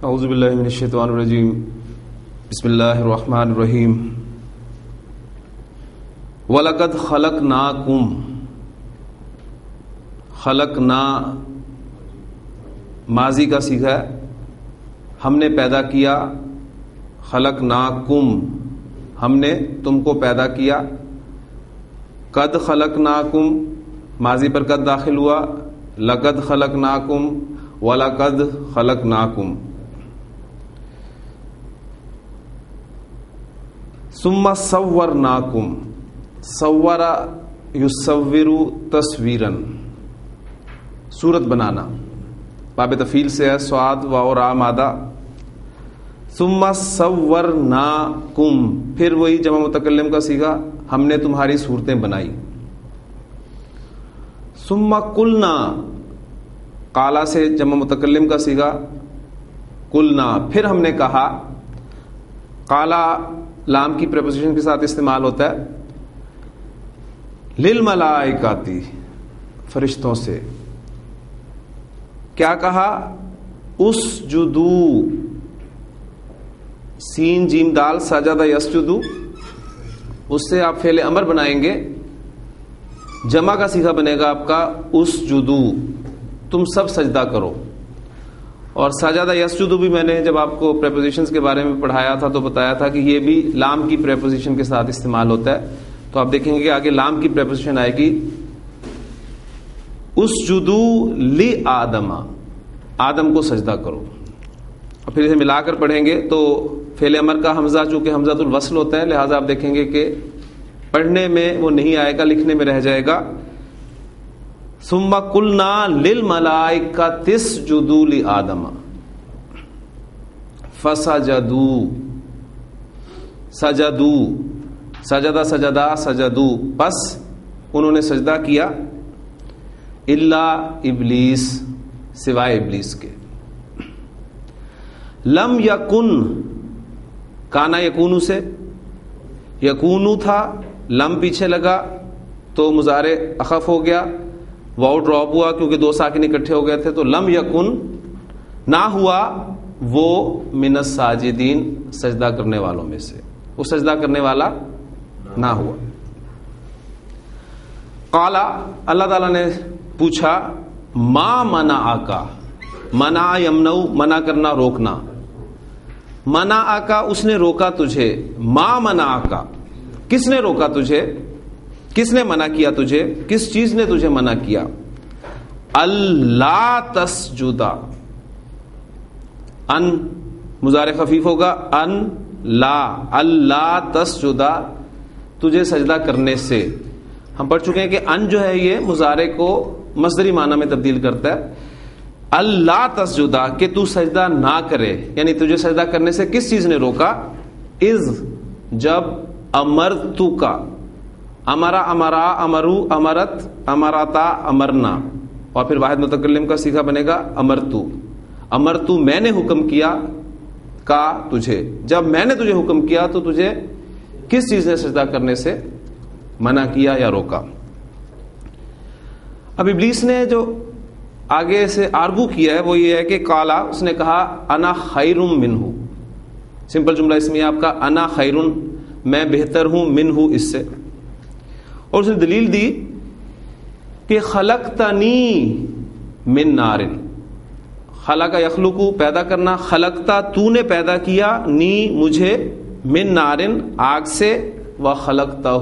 اعوذ باللہ من الشیطان الرجیم بسم اللہ الرحمن الرحیم وَلَقَدْ خَلَقْنَاكُمْ خلقنا ماضی کا صیغہ ہے، ہم نے پیدا کیا، خلقناکم ہم نے تم کو پیدا کیا، قد خلقناکم ماضی پر قد داخل ہوا، لقد خلقناکم وَلَقَدْ خَلَقْنَاكُمْ ثم صورناکم صور یصور تصویرن صورت بنانا، باب تفعیل سے ہے، صاد واو را مادہ، ثم صورناکم پھر وہی جمع متکلم کا صیغہ، ہم نے تمہاری صورتیں بنائی، ثم قلنا قالا سے جمع متکلم کا صیغہ، قلنا پھر ہم نے کہا، قالا لام کی پریپوزیشن کے ساتھ استعمال ہوتا ہے، للملائکاتی فرشتوں سے، کیا کہا، اسجدو سین جیم دال سجدہ یسجدو، اس سے آپ فعل امر بنائیں گے، جمع کا صیغہ بنے گا آپ کا اسجدو، تم سب سجدہ کرو۔ اور سجدہ یسجدو بھی میں نے جب آپ کو پریپوزیشنز کے بارے میں پڑھایا تھا تو بتایا تھا کہ یہ بھی لام کی پریپوزیشن کے ساتھ استعمال ہوتا ہے، تو آپ دیکھیں گے کہ آگے لام کی پریپوزیشن آئے گی، اسجدو لی آدم، آدم کو سجدہ کرو، اور پھر اسے ملا کر پڑھیں گے تو فعل امر کا حمزہ چونکہ حمزۃ الوصل ہوتا ہے، لہٰذا آپ دیکھیں گے کہ پڑھنے میں وہ نہیں آئے گا، لکھنے میں رہ جائے گا، ثم قلنا للملائکۃ اسجدوا لآدم فسجدوا، سجدوا سجدہ سجدہ سجدوا پس انہوں نے سجدہ کیا، الا ابلیس سوائے ابلیس کے، لم یکن کانا یکونو سے، یکونو تھا، لم پیچھے لگا تو مضارع اخف ہو گیا، واو ڈراپ ہوا کیونکہ دو ساکن اکٹھے ہو گئے تھے، تو لم یکن نہ ہوا وہ من الساجدین سجدہ کرنے والوں میں سے، وہ سجدہ کرنے والا نہ ہوا۔ قال اللہ تعالیٰ نے پوچھا، ما منعک، منع یمنع منع کرنا روکنا، منعک اس نے روکا تجھے، ما منعک کس نے روکا تجھے، کس نے منع کیا تجھے، کس چیز نے تجھے منع کیا، اللہ تسجدا، ان مضارع خفیف ہوگا، ان لا اللہ تسجدا تجھے سجدہ کرنے سے، ہم پڑھ چکے ہیں کہ ان جو ہے یہ مضارع کو مصدری معنی میں تبدیل کرتا ہے، اللہ تسجدا کہ تو سجدہ نہ کرے، یعنی تجھے سجدہ کرنے سے کس چیز نے روکا، اذ جب امرتو کا، امرا امرا امرو امرت امراتا امرنا، اور پھر واحد متکلم کا صیغہ بنے گا امرتو، امرتو میں نے حکم کیا کا تجھے، جب میں نے تجھے حکم کیا تو تجھے کس چیز نے سجدہ کرنے سے منع کیا یا روکا۔ اب ابلیس نے جو آگے سے آرگو کیا ہے وہ یہ ہے کہ قالا اس نے کہا انا خیر منہ، سمپل جملہ اس میں آپ کا انا خیر میں بہتر ہوں منہ اس سے، اور اس نے دلیل دی کہ خلقتنی من نار، خلق یخلق پیدا کرنا، خلقتا تو نے پیدا کیا، نی مجھے، من نارن آگ سے، وخلقتہ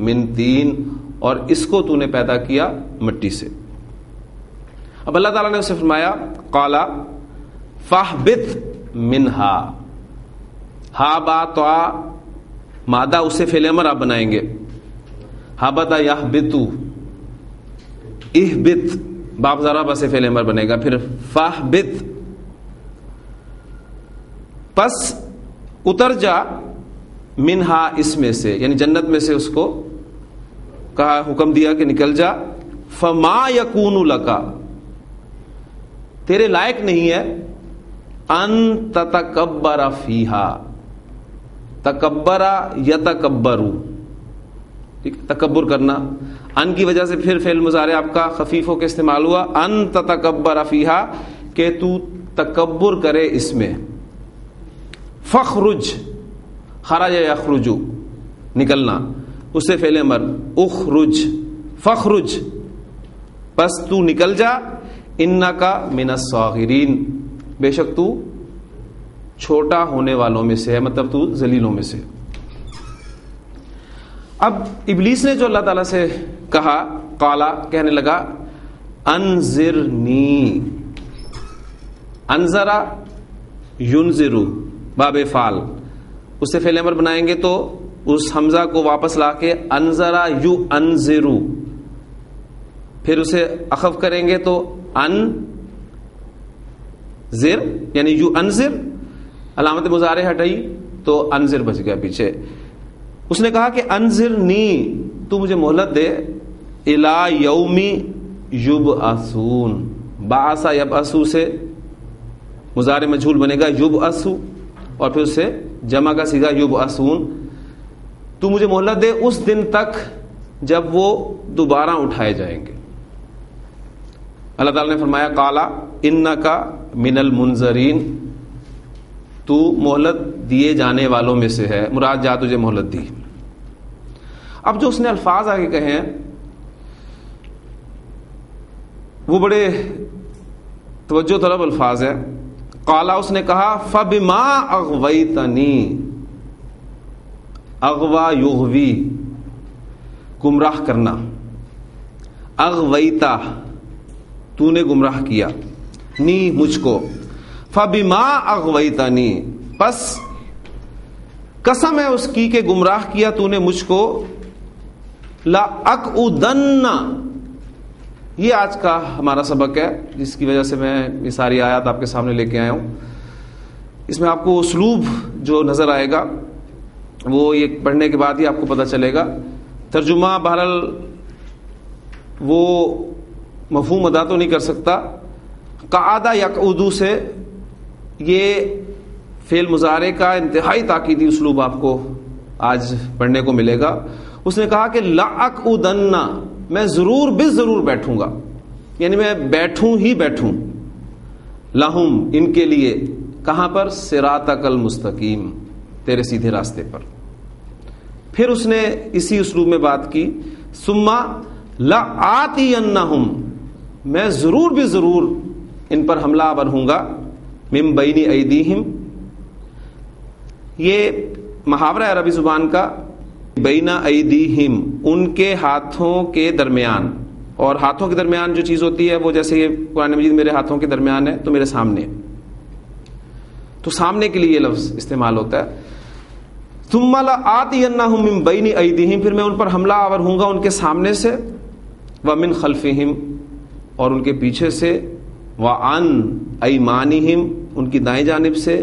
من طین اور اس کو تو نے پیدا کیا مٹی سے۔ اب اللہ تعالیٰ نے اسے فرمایا قالا فاہبط منہا، ہا با تو مادہ اسے فعل امر آپ بنائیں گے، ہبتا یہبطو، اہبط باب ضرب سے فعل امر بنے گا، پھر فاہبط پس اتر جا، منہا اس میں سے یعنی جنت میں سے اس کو کہا، حکم دیا کہ نکل جا، فما یکون لکا تیرے لائق نہیں ہے، ان تتکبر فیہا، تکبر یتکبر تکبر کرنا. ان کی وجہ سے پھر فعل مضارع آپ کا خفیف ہو کے استعمال ہوا. ان تتکبر فیہا کہ تو تکبر کرے اس میں. فخرج خرج یخرج نکلنا, اس سے فعل امر. اخرج فخرج پس تو نکل جا. انکا من الصاغرین بے شک تو چھوٹا ہونے والوں میں سے ہے, مطلب تو ذلیلوں میں سے. اب ابلیس نے جو اللہ تعالیٰ سے کہا, قالا کہنے لگا انذرنی. انذرا ینذرو باب فعل, اس سے فعل امر بنائیں گے تو اس حمزہ کو واپس لا کے انذرا یو انذرو, پھر اسے اخف کریں گے تو ان زر یعنی یو انذر, علامت مضارع ہٹائی تو انذر بچ گیا پیچھے. اس نے کہا کہ انذرنی تو مجھے مہلت دے. الی یوم یبعثون, بعث یبعث سے مضارع مجہول بنے گا یبعث, اور پھر اس سے جمع کا صیغہ یبعثون. تو مجھے مہلت دے اس دن تک جب وہ دوبارہ اٹھائے جائیں گے. اللہ تعالیٰ نے فرمایا قالا انکا من المنذرین, تو مہلت دیے جانے والوں میں سے ہے, مراد جا تجھے مہلت دی. اب جو اس نے الفاظ آگے کہے ہیں وہ بڑے توجہ طلب الفاظ ہیں. قالا اس نے کہا فبما اغویتنی, اغوا یغوی گمراہ کرنا, اغویتا تو نے گمراہ کیا, نی مجھ کو. فبما اغویتنی پس قسم ہے اس کی کہ گمراہ کیا تو نے مجھ کو. لأقعدن یہ آج کا ہمارا سبق ہے, جس کی وجہ سے میں یہ ساری آیات آپ کے سامنے لے کے آیا ہوں. اس میں آپ کو اسلوب جو نظر آئے گا وہ یہ پڑھنے کے بعد ہی آپ کو پتہ چلے گا. ترجمہ بہرحال وہ مفہوم ادا تو نہیں کر سکتا. قعدہ یقعدو سے یہ فعل مضارع کا انتہائی تاکیدی اسلوب آپ کو آج پڑھنے کو ملے گا. اس نے کہا کہ لأقعدن میں ضرور بے ضرور بیٹھوں گا, یعنی میں بیٹھوں ہی بیٹھوں. لہم ان کے لیے, کہاں پر؟ صراطک المستقیم تیرے سیدھے راستے پر. پھر اس نے اسی اسلوب میں بات کی. ثم لآتینہم میں ضرور بھی ضرور ان پر حملہ آور ہوں گا. من بین ایدیہم یہ محاورہ ہے عربی زبان کا. بین ایدیہم ان کے ہاتھوں کے درمیان, اور ہاتھوں کے درمیان جو چیز ہوتی ہے وہ جیسے یہ قرآن مجید میرے ہاتھوں کے درمیان ہے تو میرے سامنے, تو سامنے کے لیے یہ لفظ استعمال ہوتا ہے. ثم لآتینہم من بین ایدیہم پھر میں ان پر حملہ آور ہوں گا ان کے سامنے سے. ومن خلفہم اور ان کے پیچھے سے. وعن ایمانہم ان کی دائیں جانب سے.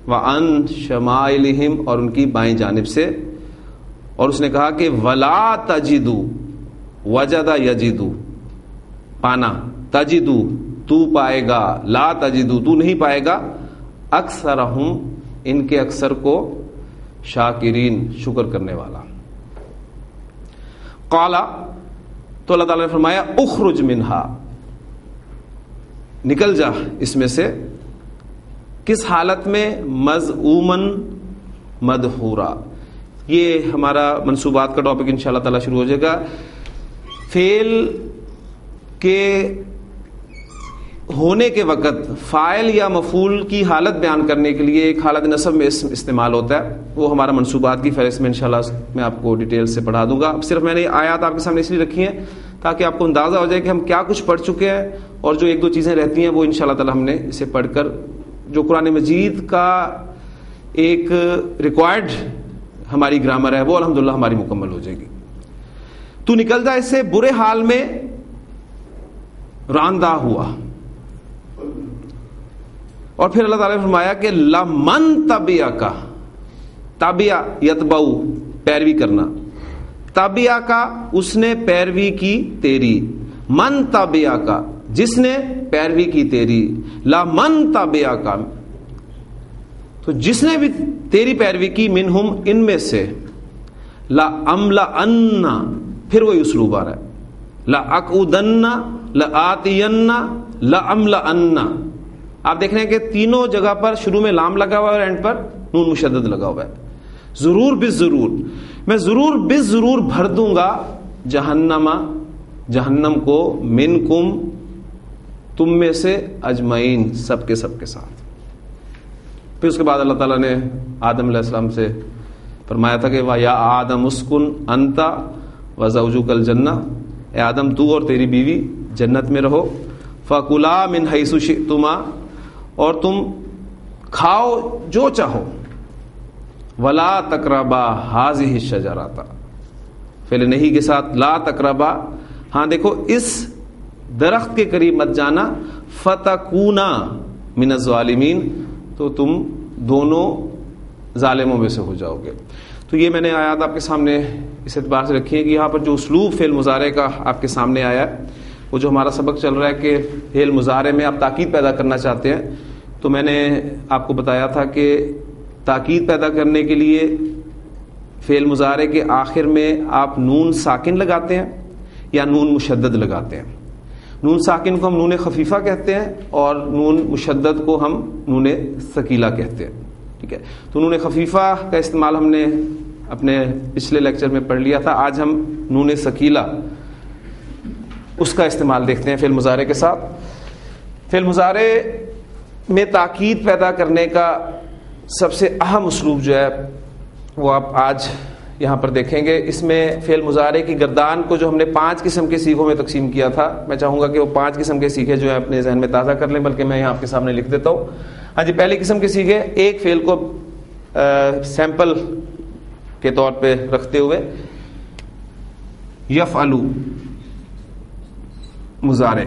وعن شمائلہم اور ان کی بائیں جانب سے. اور اس نے کہا کہ ولا تجدو وجد یجدو پانا, تجدو تو پائے گا, لا تجدو تو نہیں پائے گا, اکثرہم ان کے اکثر کو, شاکرین شکر کرنے والا. قالا تو اللہ تعالیٰ نے فرمایا اخرج منہا نکل جا اس میں سے. کس حالت میں؟ مذعومن مدحورا. یہ ہمارا منصوبات کا ٹاپک انشاءاللہ تعالیٰ شروع ہو جائے گا. فعل کے ہونے کے وقت فاعل یا مفعول کی حالت بیان کرنے کے لیے ایک حالت نصب میں اسم استعمال ہوتا ہے, وہ ہمارا منصوبات کی فہرست میں انشاءاللہ میں آپ کو ڈیٹیل سے پڑھا دوں گا. اب صرف میں نے آیات آپ کے سامنے اس لیے رکھی ہیں تاکہ آپ کو اندازہ ہو جائے کہ ہم کیا کچھ پڑھ چکے ہیں, اور جو ایک دو چیزیں رہتی ہیں وہ انشاءاللہ تعالیٰ ہم نے اسے پڑھ کر جو قرآن مجید کا ایک ریکوائرڈ ہماری گرامر ہے وہ الحمدللہ ہماری مکمل ہو جائے گی. تو نکل جا اس سے برے حال میں راندہ ہوا. اور پھر اللہ تعالیٰ نے فرمایا کہ لمن تبعک, تابع یتبع پیروی کرنا, تابع کا اس نے پیروی کی تیری, من تابع کا جس نے پیروی کی تیری, لمن تابع کا تو جس نے بھی تیری پیروی کی, منہم ان میں سے, لا املأن، پھر وہی اسلوب آ رہا ہے، لا اقعدن، لا آتین، لا املأن. آپ دیکھ رہے ہیں کہ تینوں جگہ پر شروع میں لام لگا ہوا ہے اور اینڈ پر نون مشدد لگا ہوا ہے. ضرور بالضرور، میں ضرور بالضرور بھر دوں گا جہنم کو، منکم، تم میں سے، اجمعین، سب کے ساتھ. پھر اس کے بعد اللہ تعالیٰ نے آدم علیہ السلام سے فرمایا تھا کہ یا آدم اسکن انت وزوجک الجنہ، اے آدم تو اور تیری بیوی جنت میں رہو، فکلا من حیث شئتما، اور تم کھاؤ جو چاہو، ولا تقربا ہذہ الشجرہ، فعل نہیں کے ساتھ لا تقربا، ہاں دیکھو اس درخت کے قریب مت جانا، فتکونا من الظالمین، تو تم دونوں ظالموں میں سے ہو جاؤ گے. تو یہ میں نے آیات آپ کے سامنے اس اعتبار سے رکھی ہے کہ یہاں پر جو اسلوب فعل مضارع کا آپ کے سامنے آیا ہے، وہ جو ہمارا سبق چل رہا ہے کہ فعل مضارع میں آپ تاکید پیدا کرنا چاہتے ہیں، تو میں نے آپ کو بتایا تھا کہ تاکید پیدا کرنے کے لیے فعل مضارع کے آخر میں آپ نون ساکن لگاتے ہیں یا نون مشدد لگاتے ہیں. نون ساکن کو ہم نون خفیفہ کہتے ہیں اور نون مشدد کو ہم نون ثقیلہ کہتے ہیں. ٹھیک ہے، تو نون خفیفہ کا استعمال ہم نے اپنے پچھلے لیکچر میں پڑھ لیا تھا. آج ہم نون ثقیلہ اس کا استعمال دیکھتے ہیں فعل مضارع کے ساتھ. فعل مضارع میں تاکید پیدا کرنے کا سب سے اہم اسلوب جو ہے وہ آپ آج یہاں پر دیکھیں گے. اس میں فعل مضارع کی گردان کو جو ہم نے 5 قسم کے سیغوں میں تقسیم کیا تھا، میں چاہوں گا کہ وہ 5 قسم کے سیغے جو ہیں اپنے ذہن میں تازہ کر لیں، بلکہ میں یہاں آپ کے سامنے لکھ دیتا ہوں. ہاں جی، پہلی قسم کے سیغے ایک فعل کو سیمپل کے طور پہ رکھتے ہوئے، یفعلو مضارع،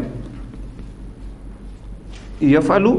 یفعلو